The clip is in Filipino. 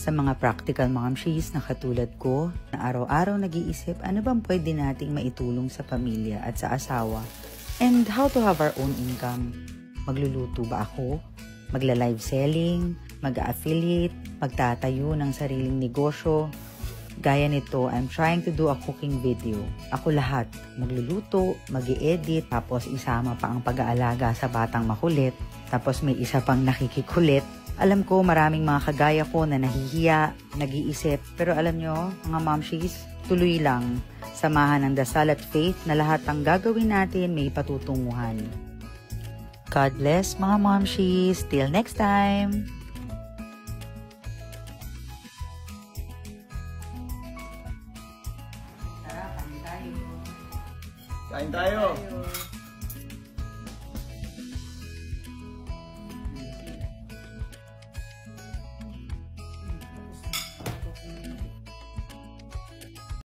Sa mga practical momshies na katulad ko, na araw-araw nag-iisip ano bang pwede nating maitulong sa pamilya at sa asawa, and how to have our own income. Magluluto ba ako? Magla-live selling? Mag-affiliate? Magtatayo ng sariling negosyo? Gaya nito, I'm trying to do a cooking video. Ako lahat. Magluluto, mag-i-edit, tapos isama pa ang pag-aalaga sa batang makulit, tapos may isa pang nakikikulit. Alam ko maraming mga kagaya ko na nahihiya, nag-iisip, pero alam nyo, mga momshies, tuloy lang. Samahan ng dasal at faith na lahat ng gagawin natin may patutunguhan. God bless mga momshies. Till next time! Kain tayo.